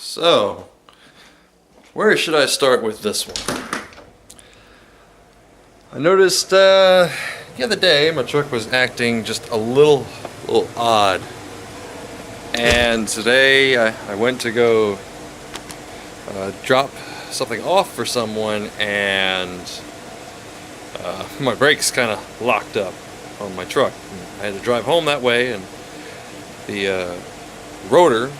So, where should I start with this one? I noticed the other day my truck was acting just a little odd. And today I went to go drop something off for someone, and my brakes kind of locked up on my truck. I had to drive home that way, and the rotor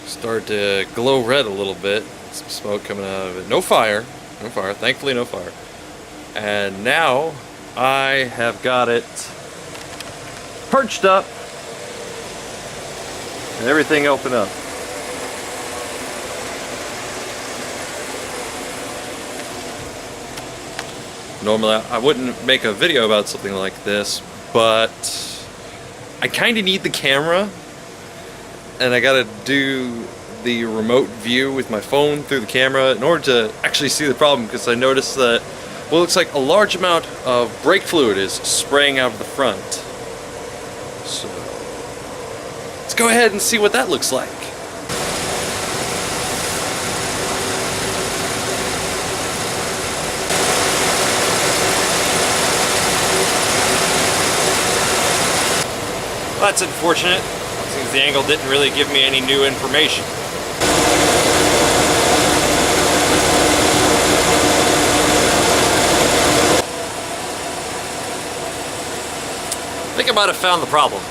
started to glow red a little bit. Some smoke coming out of it. No fire, thankfully no fire. And now I have got it perched up and everything open up. Normally I wouldn't make a video about something like this, but I kind of need the camera, and I gotta do the remote view with my phone through the camera in order to actually see the problem, because I noticed that what looks like a large amount of brake fluid is spraying out of the front. So let's go ahead and see what that looks like. Well, that's unfortunate, since the angle didn't really give me any new information. I think I might have found the problem.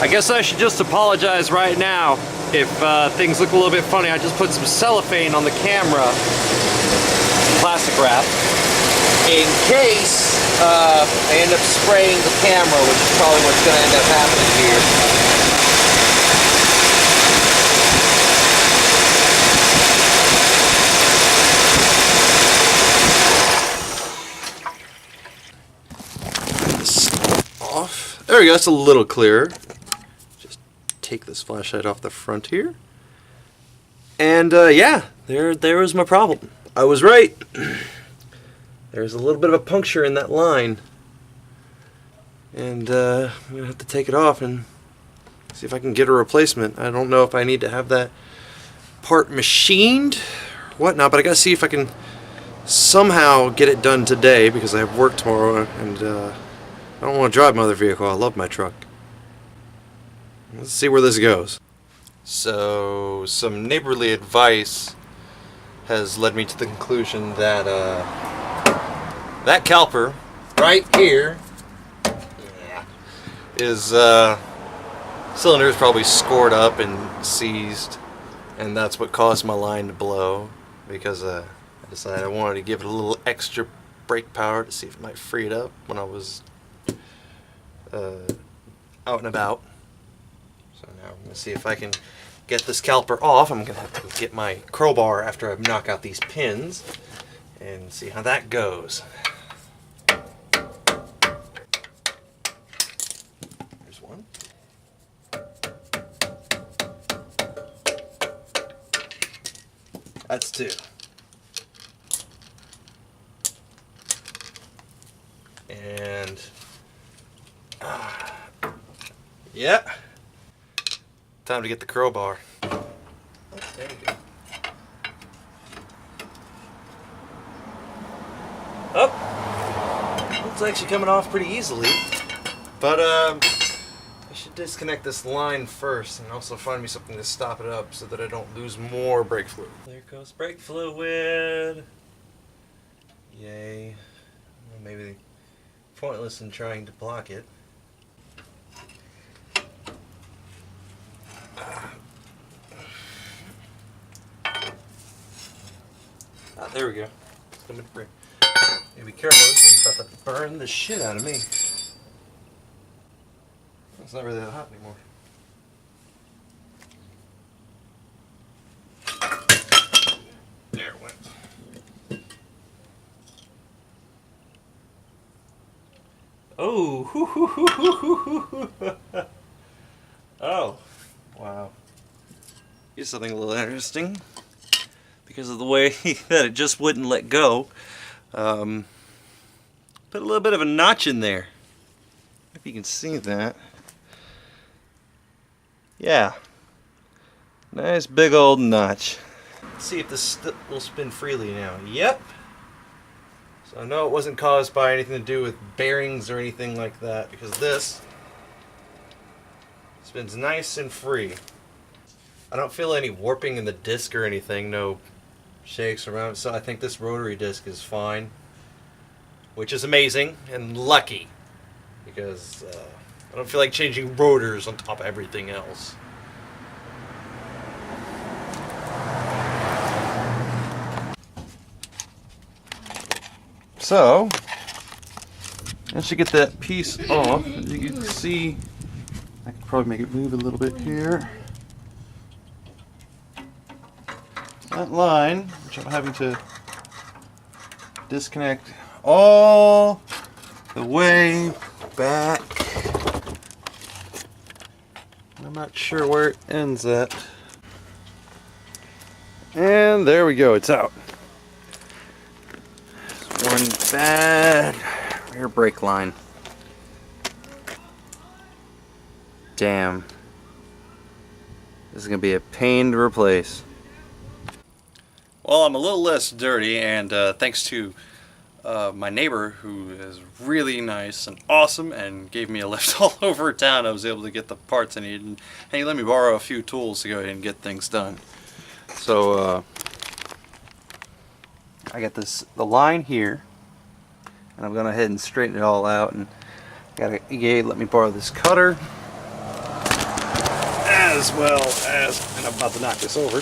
I guess I should just apologize right now if things look a little bit funny. I just put some cellophane on the camera, plastic wrap, in case I end up spraying the camera, which is probably what's going to end up happening here. Off. There we go, it's a little clearer. Just take this flashlight off the front here. And yeah, there was my problem. I was right. There's a little bit of a puncture in that line. And I'm going to have to take it off and see if I can get a replacement. I don't know if I need to have that part machined or whatnot, but I got to see if I can somehow get it done today, because I have work tomorrow, and I don't want to drive my other vehicle. I love my truck. Let's see where this goes. So, some neighborly advice has led me to the conclusion that that caliper right here is cylinder is probably scored up and seized, and that's what caused my line to blow, because I decided I wanted to give it a little extra brake power to see if it might free it up when I was out and about. So now I'm going to see if I can get this caliper off. I'm going to have to get my crowbar after I knock out these pins and see how that goes. There's one. That's two. And yeah, time to get the crowbar. Oh, there you go. Oh, it's actually coming off pretty easily, but I should disconnect this line first and also find me something to stop it up so that I don't lose more brake fluid. There goes brake fluid. Yay. Well, maybe pointless in trying to block it. There we go. Coming free. Be careful, this thing's about to burn the shit out of me. It's not really that hot anymore. There it went. Oh, oh, wow. Here's something a little interesting, because of the way that it just wouldn't let go. Put a little bit of a notch in there. If you can see that. Yeah. Nice big old notch. Let's see if this will spin freely now. Yep. So I know it wasn't caused by anything to do with bearings or anything like that, because this spins nice and free. I don't feel any warping in the disc or anything, no shakes around, so I think this rotary disc is fine, which is amazing and lucky, because I don't feel like changing rotors on top of everything else. So, once you get that piece off, you can see, I could probably make it move a little bit here. That line, which I'm having to disconnect all the way back. I'm not sure where it ends at. And there we go, it's out. One bad rear brake line. Damn. This is gonna be a pain to replace. Well, I'm a little less dirty, and thanks to my neighbor, who is really nice and awesome and gave me a lift all over town, I was able to get the parts I needed, and he let me borrow a few tools to go ahead and get things done. So I got the line here, and I'm going ahead and straighten it all out, and let me borrow this cutter, as well as, and I'm about to knock this over,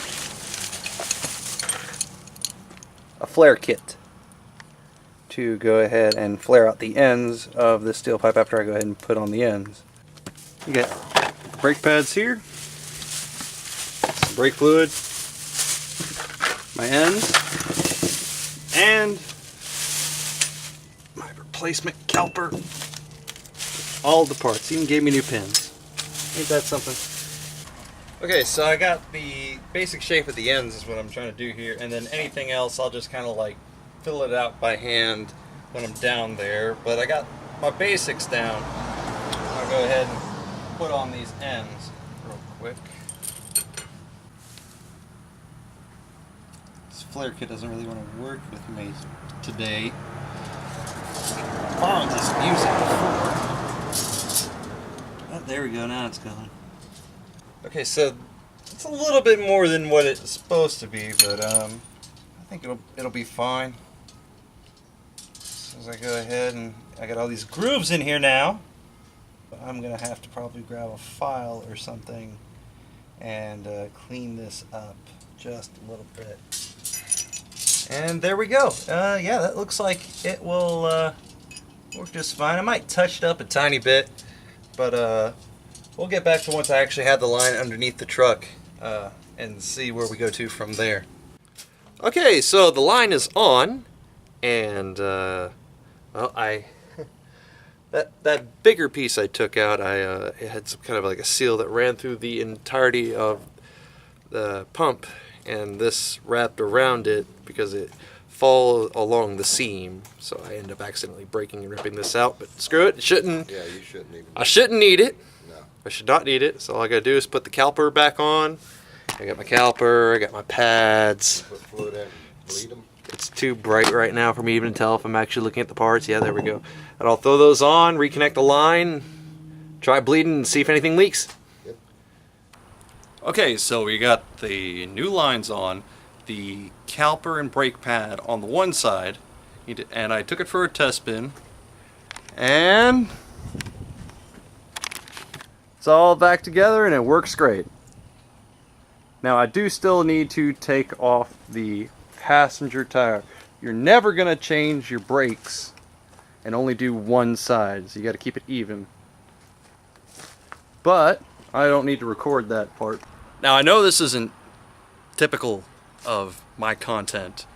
a flare kit to go ahead and flare out the ends of the steel pipe after I go ahead and put on the ends. You got brake pads here, some brake fluid, my ends, and my replacement caliper. All the parts. He even gave me new pins. Ain't that something? Okay, so I got the basic shape of the ends is what I'm trying to do here, and then anything else I'll just kind of like fill it out by hand when I'm down there. But I got my basics down. I'll go ahead and put on these ends real quick. This flare kit doesn't really want to work with me today. I borrowed this music before. Oh, there we go, now it's going. Okay, so it's a little bit more than what it's supposed to be, but I think it'll be fine. As I go ahead, and I got all these grooves in here now, I'm gonna have to probably grab a file or something and clean this up just a little bit. And there we go. Yeah, that looks like it will work just fine. I might touch it up a tiny bit, but we'll get back to once I actually have the line underneath the truck and see where we go to from there. Okay, so the line is on, and well, that bigger piece I took out, it had some kind of like a seal that ran through the entirety of the pump, and this wrapped around it because it fall along the seam, so I ended up accidentally breaking and ripping this out, but screw it, shouldn't. Yeah, you shouldn't even. I shouldn't need it. No. I should not need it, so all I gotta do is put the caliper back on. I got my caliper, I got my pads. Put fluid in, bleed them. It's too bright right now for me even to tell if I'm actually looking at the parts. Yeah, there we go. And I'll throw those on, reconnect the line, try bleeding and see if anything leaks. Yep. Okay, so we got the new lines on, the caliper and brake pad on the one side, and I took it for a test spin, and it's all back together and it works great. Now I do still need to take off the passenger tire. You're never going to change your brakes and only do one side, so you got to keep it even. But I don't need to record that part. Now I know this isn't typical of my content,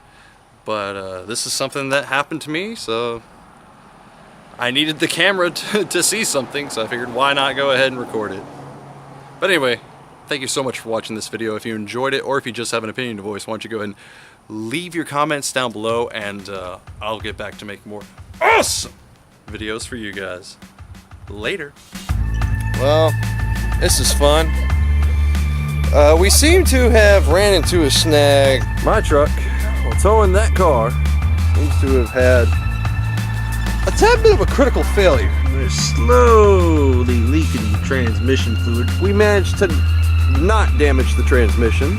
but this is something that happened to me, so I needed the camera to see something, so I figured why not go ahead and record it. But anyway, thank you so much for watching this video. If you enjoyed it, or if you just have an opinion to voice, why don't you go ahead and leave your comments down below, and I'll get back to make more awesome videos for you guys. Later. Well, this is fun. We seem to have ran into a snag. My truck, while towing that car, seems to have had a tad bit of a critical failure. We're slowly leaking transmission fluid. We managed to not damage the transmission.